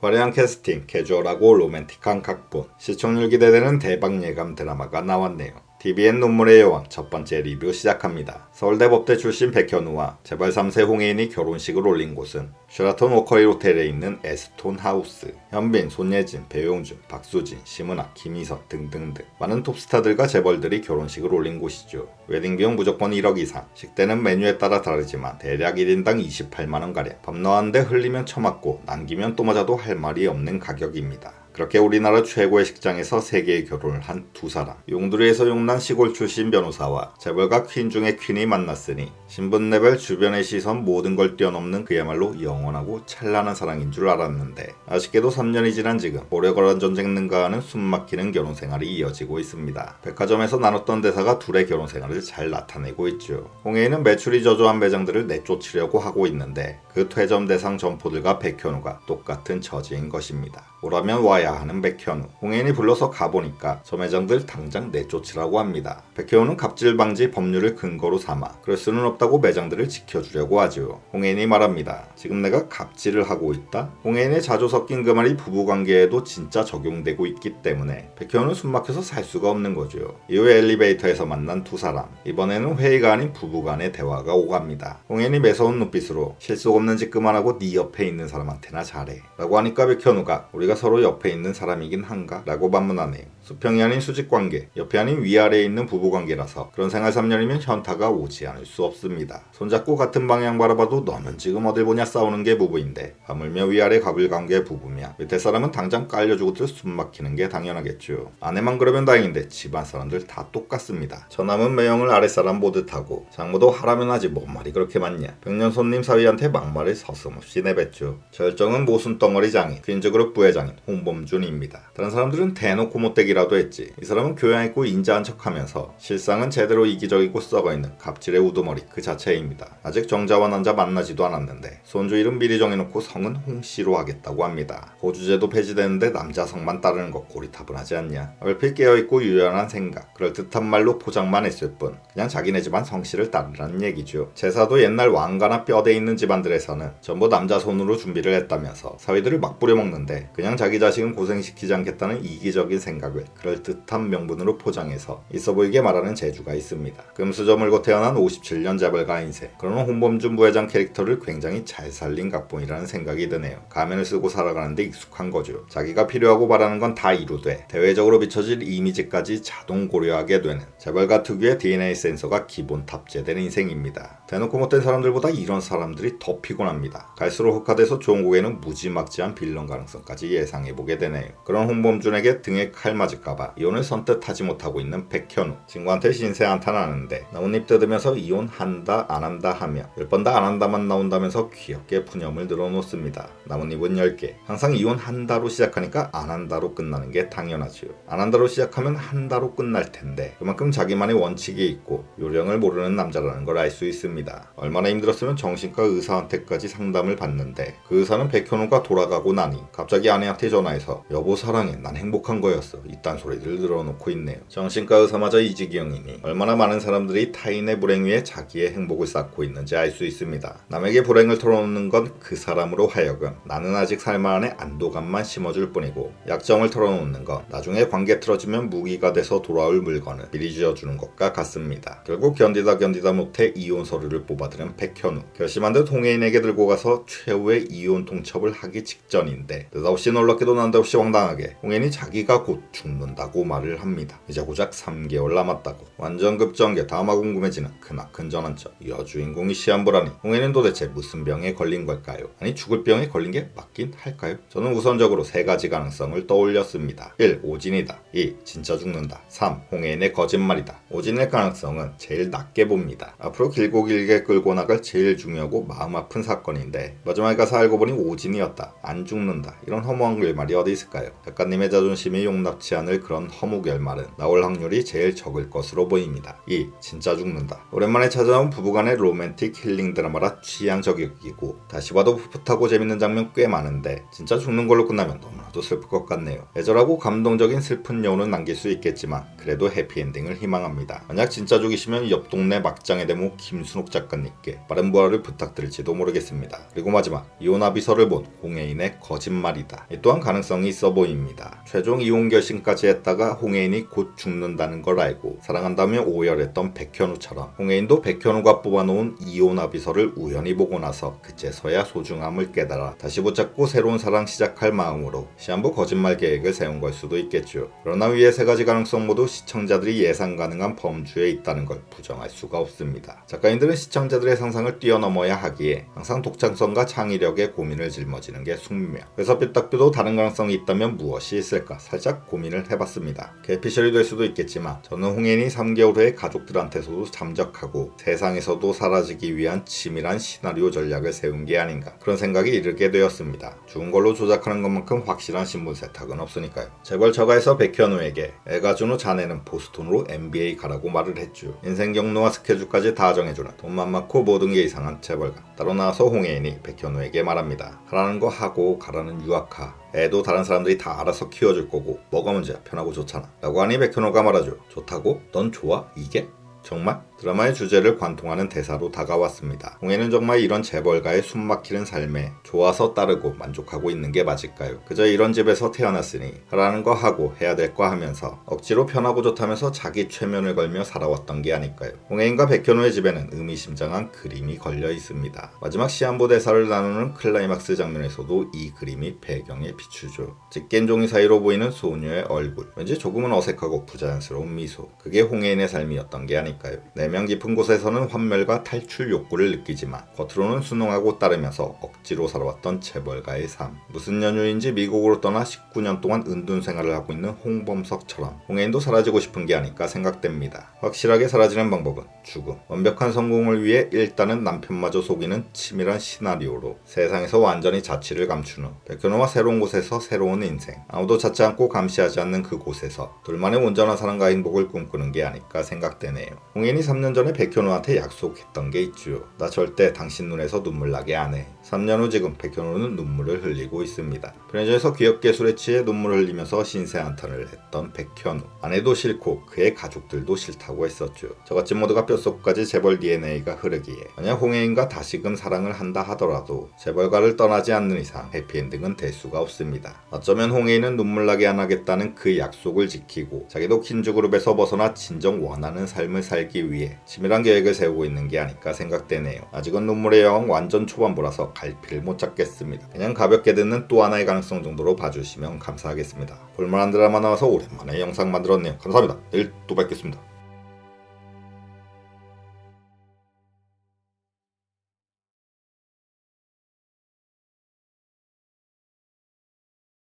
화려한 캐스팅, 캐주얼하고 로맨틱한 각본, 시청률 기대되는 대박 예감 드라마가 나왔네요. TVN 눈물의 여왕 첫 번째 리뷰 시작합니다. 서울대 법대 출신 백현우와 재벌 3세 홍혜인이 결혼식을 올린 곳은 쉐라톤 워커힐 호텔에 있는 에스톤 하우스. 현빈, 손예진, 배용준, 박수진, 심은하, 김희선 등등등 많은 톱스타들과 재벌들이 결혼식을 올린 곳이죠. 웨딩 비용 무조건 1억 이상, 식대는 메뉴에 따라 다르지만 대략 1인당 28만원가량, 밥 넣었는데 흘리면 처맞고 남기면 또 맞아도 할 말이 없는 가격입니다. 그렇게 우리나라 최고의 식장에서 세계의 결혼을 한 두 사람. 용두리에서 용난 시골 출신 변호사와 재벌가 퀸 중의 퀸이 만났으니 신분레벨, 주변의 시선 모든 걸 뛰어넘는 그야말로 영원하고 찬란한 사랑인 줄 알았는데 아쉽게도 3년이 지난 지금 오래 걸은 전쟁 능가하는 숨막히는 결혼 생활이 이어지고 있습니다. 백화점에서 나눴던 대사가 둘의 결혼 생활을 잘 나타내고 있죠. 홍혜인은 매출이 저조한 매장들을 내쫓으려고 하고 있는데 그 퇴점 대상 점포들과 백현우가 똑같은 처지인 것입니다. 오라면 와야 하는 백현우. 홍혜인이 불러서 가보니까 저 매장들 당장 내쫓으라고 합니다. 백현우는 갑질 방지 법률을 근거로 삼아 그럴 수는 없다고 매장들을 지켜주려고 하죠. 홍혜인이 말합니다. 지금 내가 갑질을 하고 있다? 홍혜인의 자주 섞인 그 말이 부부관계에도 진짜 적용되고 있기 때문에 백현우는 숨막혀서 살 수가 없는 거죠. 이후에 엘리베이터에서 만난 두 사람. 이번에는 회의가 아닌 부부간의 대화가 오갑니다. 홍혜인이 매서운 눈빛으로 실속 없는 짓 그만하고 네 옆에 있는 사람한테나 잘해 라고 하니까 백현우가 우리가 서로 옆에 있는 사람이긴 한가? 라고 반문하네요. 수평이 아닌 수직관계, 옆이 아닌 위아래에 있는 부부관계라서 그런 생활 3년이면 현타가 오지 않을 수 없습니다. 손잡고 같은 방향 바라봐도 너는 지금 어딜 보냐 싸우는 게 부부인데 하물며 위아래 가불관계 부부며 밑에 사람은 당장 깔려주고들 숨막히는 게 당연하겠죠. 아내만 그러면 다행인데 집안 사람들 다 똑같습니다. 처남은 매형을 아랫사람 보듯 하고 장모도 하라면 하지 뭔 말이 그렇게 많냐. 백년 손님 사위한테 막말을 서슴없이 내뱉죠. 절정은 모순덩어리 장인, 퀸즈그룹 부회장인 홍범준입니다. 다른 사람들은 대놓고 못되기라도 했지 이 사람은 교양있고 인자한 척하면서 실상은 제대로 이기적이고 썩어있는 갑질의 우두머리 그 자체입니다. 아직 정자와 난자 만나지도 않았는데 손주 이름 미리 정해놓고 성은 홍씨로 하겠다고 합니다. 호주제도 폐지되는데 남자 성만 따르는 거 고리타분하지 않냐. 얼핏 깨어있고 유연한 생각, 그럴듯한 말로 포장만 했을 뿐 그냥 자기네 집안 성씨를 따르라는 얘기죠. 제사도 옛날 왕가나 뼈대 있는 집안들에서는 전부 남자 손으로 준비를 했다면서 사위들을 막 부려먹는데 그냥 자기 자식은 고생시키지 않겠다는 이기적인 생각을 그럴듯한 명분으로 포장해서 있어 보이게 말하는 재주가 있습니다. 금수저물고 태어난 57년 재벌가 인생. 그러나 홍범준 부회장 캐릭터를 굉장히 잘 살린 각본이라는 생각이 드네요. 가면을 쓰고 살아가는데 익숙한 거죠. 자기가 필요하고 바라는 건 다 이루되 대외적으로 비춰질 이미지까지 자동 고려하게 되는 재벌가 특유의 DNA 센서가 기본 탑재된 인생입니다. 대놓고 못된 사람들보다 이런 사람들이 더 피곤합니다. 갈수록 흑화돼서 종국에는 무지막지한 빌런 가능성까지 예상해보게 되네요. 그런 홍범준에게 등에 칼 맞을까봐 이혼을 선뜻 하지 못하고 있는 백현우. 친구한테 신세 한탄하는데 나뭇잎 뜯으면서 이혼한다 안 한다 하며 10번 다 안 한다만 나온다면서 귀엽게 푸념을 늘어놓습니다. 나뭇잎은 10개. 항상 이혼한다로 시작하니까 안 한다로 끝나는 게 당연하지요. 안 한다로 시작하면 한다로 끝날 텐데 그만큼 자기만의 원칙이 있고 요령을 모르는 남자라는 걸 알 수 있습니다. 얼마나 힘들었으면 정신과 의사한테까지 상담을 받는데 그 의사는 백현우가 돌아가고 나니 갑자기 아내한테 전화해서 여보 사랑해 난 행복한 거였어 이딴 소리를 늘어놓고 있네요. 정신과 의사마저 이지경이니 얼마나 많은 사람들이 타인의 불행 위에 자기의 행복을 쌓고 있는지 알 수 있습니다. 남에게 불행을 털어놓는 건 그 사람으로 하여금 나는 아직 살만해 안도감만 심어줄 뿐이고 약점을 털어놓는 건 나중에 관계 틀어지면 무기가 돼서 돌아올 물건을 미리 쥐어주는 것과 같습니다. 결국 견디다 못해 이혼 서류를 뽑아들은 백현우. 결심한 듯 홍혜인에게 들고 가서 최후의 이혼 통첩을 하기 직전인데 느닷없이 놀랍게도 난데없이 황당하게 홍혜인이 자기가 곧 죽는다고 말을 합니다. 이제 고작 3개월 남았다고. 완전 급전개. 다음화 궁금해지는 크나큰 전환점. 여주인공이 시한부라니 홍혜인은 도대체 무슨 병에 걸린 걸까요? 아니 죽을 병에 걸린 게 맞긴 할까요? 저는 우선적으로 3가지 가능성을 떠올렸습니다. 1. 오진이다. 2. 진짜 죽는다. 3. 홍혜인의 거짓말이다. 오진의 가능성은 제일 낮게 봅니다. 앞으로 길고 길게 끌고 나갈 제일 중요하고 마음 아픈 사건인데 마지막에 가서 알고 보니 오진이었다. 안 죽는다. 이런 허무한 결말이 어디 있을까요? 작가님의 자존심이 용납치 않을 그런 허무 결말은 나올 확률이 제일 적을 것으로 보입니다. 2. 진짜 죽는다. 오랜만에 찾아온 부부간의 로맨틱 힐링 드라마라 취향 저격이고 다시 봐도 풋풋하고 재밌는 장면 꽤 많은데 진짜 죽는 걸로 끝나면 너무나 않아도 슬플 것 같네요. 애절하고 감동적인 슬픈 여운은 남길 수 있겠지만 그래도 해피엔딩을 희망합니다. 만약 진짜 죽이시면 옆 동네 막장의 대모 김순옥 작가님께 빠른 부활을 부탁드릴지도 모르겠습니다. 그리고 마지막, 이혼합의서를 본 홍혜인의 거짓말이다. 이 또한 가능성이 있어 보입니다. 최종 이혼 결심까지 했다가 홍혜인이 곧 죽는다는 걸 알고 사랑한다며 오열했던 백현우처럼 홍혜인도 백현우가 뽑아놓은 이혼합의서를 우연히 보고 나서 그제서야 소중함을 깨달아 다시 붙잡고 새로운 사랑 시작할 마음으로 시한부 거짓말 계획을 세운 걸 수도 있겠죠. 그러나 위의 세 가지 가능성 모두 시청자들이 예상 가능한 범주에 있다는 걸 부정할 수가 없습니다. 작가님들은 시청자들의 상상을 뛰어넘어야 하기에 항상 독창성과 창의력에 고민을 짊어지는 게 숙명. 그래서 삐딱뷰도 다른 가능성이 있다면 무엇이 있을까 살짝 고민을 해봤습니다. 개피셜이 될 수도 있겠지만 저는 홍혜인이 3개월 후에 가족들한테서도 잠적하고 세상에서도 사라지기 위한 치밀한 시나리오 전략을 세운 게 아닌가 그런 생각이 이르게 되었습니다. 죽은 걸로 조작하는 것만큼 확실한 신분 세탁은 없으니까요. 재벌 처가에서 백현우에게 애가 준후 자네는 보스턴으로 NBA 가라고 말을 했죠. 인생 경로와 스케줄까지 다 정해주는 돈만 많고 모든 게 이상한 재벌가. 따로 나와서 홍혜인이 백현우에게 말합니다. 하라는 거 하고 가라는 유학가. 애도 다른 사람들이 다 알아서 키워줄 거고 뭐가 문제야, 편하고 좋잖아 라고 하니 백현우가 말하죠. 좋다고? 넌 좋아? 이게? 정말? 드라마의 주제를 관통하는 대사로 다가왔습니다. 홍혜는 정말 이런 재벌가의 숨막히는 삶에 좋아서 따르고 만족하고 있는 게 맞을까요? 그저 이런 집에서 태어났으니 하라는 거 하고 해야 될 거 하면서 억지로 편하고 좋다면서 자기 최면을 걸며 살아왔던 게 아닐까요? 홍혜인과 백현우의 집에는 의미심장한 그림이 걸려 있습니다. 마지막 시한부 대사를 나누는 클라이막스 장면에서도 이 그림이 배경에 비추죠. 직겐종이 사이로 보이는 소녀의 얼굴, 왠지 조금은 어색하고 부자연스러운 미소. 그게 홍혜인의 삶이었던 게 아닐까요? 내면 깊은 곳에서는 환멸과 탈출 욕구를 느끼지만 겉으로는 순응하고 따르면서 억지로 살아왔던 재벌가의 삶. 무슨 연유인지 미국으로 떠나 19년 동안 은둔 생활을 하고 있는 홍범석처럼 홍혜인도 사라지고 싶은 게 아닐까 생각됩니다. 확실하게 사라지는 방법은 죽음. 완벽한 성공을 위해 일단은 남편마저 속이는 치밀한 시나리오로 세상에서 완전히 자취를 감춘 후 백현우와 새로운 곳에서 새로운 인생. 아무도 찾지 않고 감시하지 않는 그곳에서 둘만의 온전한 사랑과 행복을 꿈꾸는 게 아닐까 생각되네요. 홍혜인이 3년 전에 백현우한테 약속했던 게 있죠. 나 절대 당신 눈에서 눈물 나게 안 해. 3년 후 지금 백현우는 눈물을 흘리고 있습니다. 편의점에서 귀엽게 술에 취해 눈물을 흘리면서 신세한탄을 했던 백현우. 아내도 싫고 그의 가족들도 싫다고 했었죠. 저같이 모두가 뼛속까지 재벌 DNA가 흐르기에 만약 홍혜인과 다시금 사랑을 한다 하더라도 재벌가를 떠나지 않는 이상 해피엔딩은 될 수가 없습니다. 어쩌면 홍혜인은 눈물 나게 안 하겠다는 그 약속을 지키고 자기도 킨즈그룹에서 벗어나 진정 원하는 삶을 살기 위해 치밀한 계획을 세우고 있는 게 아닐까 생각되네요. 아직은 눈물의 여왕 완전 초반부라서 갈피를 못 잡겠습니다. 그냥 가볍게 듣는 또 하나의 가능성 정도로 봐주시면 감사하겠습니다. 볼만한 드라마 나와서 오랜만에 영상 만들었네요. 감사합니다. 내일 또 뵙겠습니다.